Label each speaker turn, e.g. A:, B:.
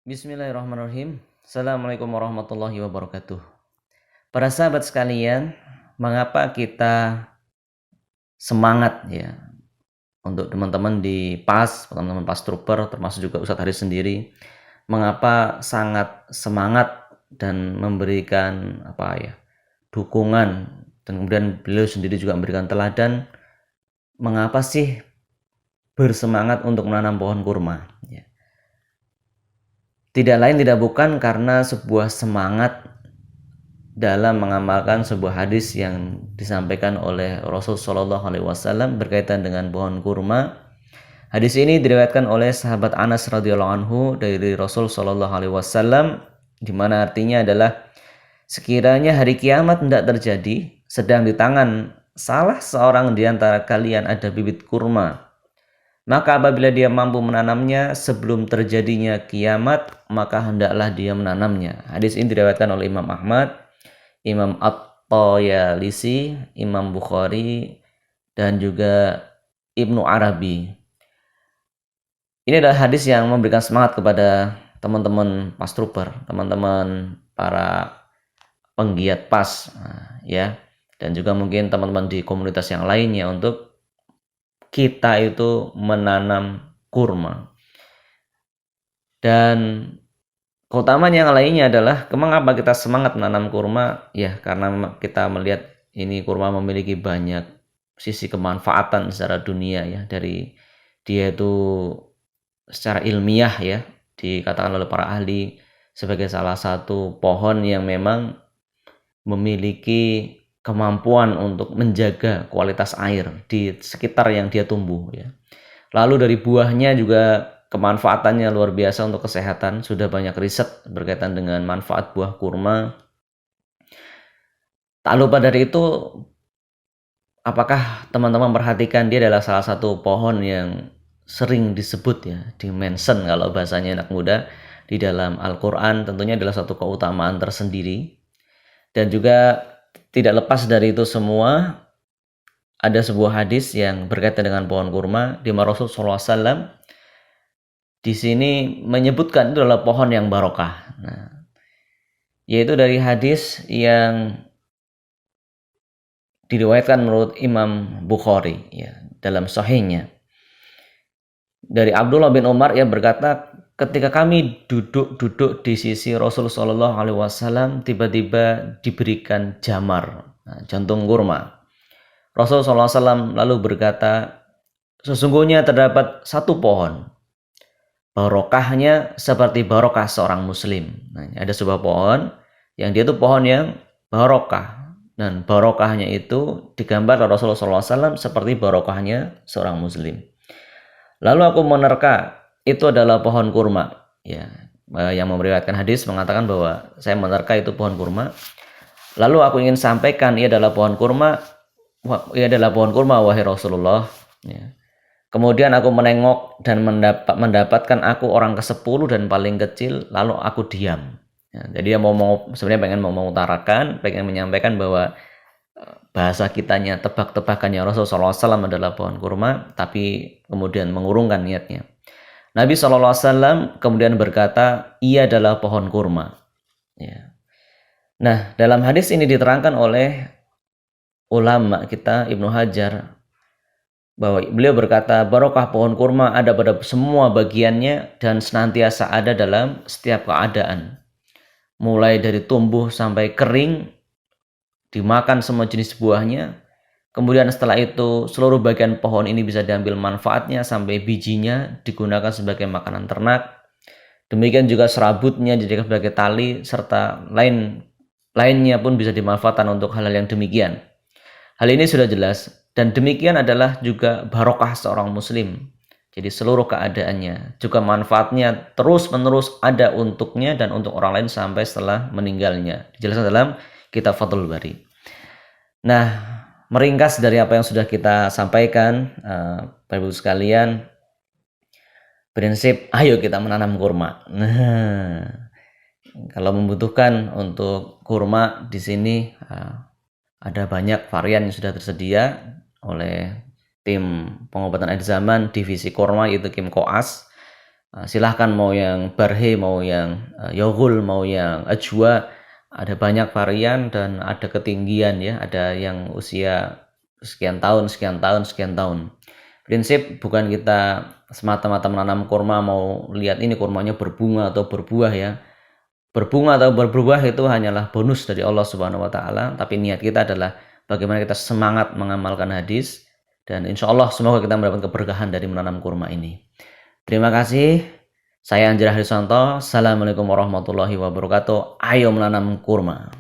A: Bismillahirrahmanirrahim. Assalamualaikum warahmatullahi wabarakatuh. Para sahabat sekalian, mengapa kita semangat ya untuk teman-teman di PAS, teman-teman PAS Trooper, termasuk juga Ustadz Haris sendiri, mengapa sangat semangat dan memberikan dukungan, dan kemudian beliau sendiri juga memberikan teladan, mengapa sih bersemangat untuk menanam pohon kurma? Ya. Tidak lain tidak bukan karena sebuah semangat dalam mengamalkan sebuah hadis yang disampaikan oleh Rasul Shallallahu Alaihi Wasallam berkaitan dengan pohon kurma. Hadis ini diriwayatkan oleh sahabat Anas radhiyallahu anhu dari Rasul Shallallahu Alaihi Wasallam, di mana artinya adalah sekiranya hari kiamat tidak terjadi, sedang di tangan salah seorang di antara kalian ada bibit kurma, maka apabila dia mampu menanamnya sebelum terjadinya kiamat, maka hendaklah dia menanamnya. Hadis ini diriwayatkan oleh Imam Ahmad, Imam At-Tayalisi, Imam Bukhari, dan juga Ibnu Arabi. Ini adalah hadis yang memberikan semangat kepada teman-teman PAS Trooper, teman-teman para penggiat PAS, ya, dan juga mungkin teman-teman di komunitas yang lainnya untuk kita itu menanam kurma. Dan keutamaan yang lainnya adalah mengapa kita semangat menanam kurma? Ya, karena kita melihat ini kurma memiliki banyak sisi kemanfaatan secara dunia ya, dari dia itu secara ilmiah ya dikatakan oleh para ahli sebagai salah satu pohon yang memang memiliki kemampuan untuk menjaga kualitas air di sekitar yang dia tumbuh ya. Lalu dari buahnya juga kemanfaatannya luar biasa untuk kesehatan. Sudah banyak riset berkaitan dengan manfaat buah kurma. Tak lupa dari itu, apakah teman-teman perhatikan dia adalah salah satu pohon yang sering disebut ya, di-mention kalau bahasanya anak muda di dalam Al-Quran, tentunya adalah satu keutamaan tersendiri. Dan juga tidak lepas dari itu semua, ada sebuah hadis yang berkaitan dengan pohon kurma di mana Rasul SAW di sini menyebutkan itu adalah pohon yang barokah. Nah, yaitu dari hadis yang diriwayatkan menurut Imam Bukhari ya dalam sahihnya. Dari Abdullah bin Umar yang berkata, ketika kami duduk di sisi Rasul Shallallahu Alaihi Wasallam, tiba-tiba diberikan jamar, jantung kurma. Rasul Shallallahu Alaihi Wasallam lalu berkata, sesungguhnya terdapat satu pohon, barokahnya seperti barokah seorang muslim. Nah, ada sebuah pohon yang dia itu pohon yang barokah, dan barokahnya itu digambar oleh Rasulullah SAW seperti barokahnya seorang muslim. Lalu aku menerka itu adalah pohon kurma ya, yang meriwayatkan hadis mengatakan bahwa saya menerka itu pohon kurma. Lalu aku ingin sampaikan ia adalah pohon kurma wahai Rasulullah ya. Kemudian aku menengok dan mendapatkan aku orang ke-10 dan paling kecil, lalu aku diam ya, jadi dia sebenarnya pengen mengutarakan, pengen menyampaikan bahwa bahasa kitanya tebak-tebakannya Rasulullah SAW adalah pohon kurma, tapi kemudian mengurungkan niatnya. Nabi SAW kemudian berkata, ia adalah pohon kurma. Ya. Nah, dalam hadis ini diterangkan oleh ulama kita Ibnu Hajar bahwa beliau berkata, barokah pohon kurma ada pada semua bagiannya dan senantiasa ada dalam setiap keadaan. Mulai dari tumbuh sampai kering, dimakan semua jenis buahnya. Kemudian setelah itu seluruh bagian pohon ini bisa diambil manfaatnya sampai bijinya digunakan sebagai makanan ternak. Demikian juga serabutnya dijadikan sebagai tali serta lainnya pun bisa dimanfaatkan untuk hal-hal yang demikian. Hal ini sudah jelas dan demikian adalah juga barokah seorang muslim. Jadi seluruh keadaannya juga manfaatnya terus-menerus ada untuknya dan untuk orang lain sampai setelah meninggalnya. Dijelaskan dalam kitab Fathul Bari. Nah, meringkas dari apa yang sudah kita sampaikan, Bapak Ibu sekalian, prinsip ayo kita menanam kurma. Nah, kalau membutuhkan untuk kurma di sini ada banyak varian yang sudah tersedia oleh tim pengobatan akhir zaman divisi kurma yaitu Kim Koas. Silahkan mau yang barhe, mau yang yoghul, mau yang ajwa, ada banyak varian dan ada ketinggian ya, ada yang usia sekian tahun, sekian tahun, sekian tahun. Prinsip bukan kita semata-mata menanam kurma mau lihat ini kurmanya berbunga atau berbuah ya. Berbunga atau berbuah itu hanyalah bonus dari Allah Subhanahu wa taala, tapi niat kita adalah bagaimana kita semangat mengamalkan hadis dan insya Allah semoga kita mendapat keberkahan dari menanam kurma ini. Terima kasih. Saya Anjir Harisanto. Assalamualaikum warahmatullahi wabarakatuh. Ayo menanam kurma.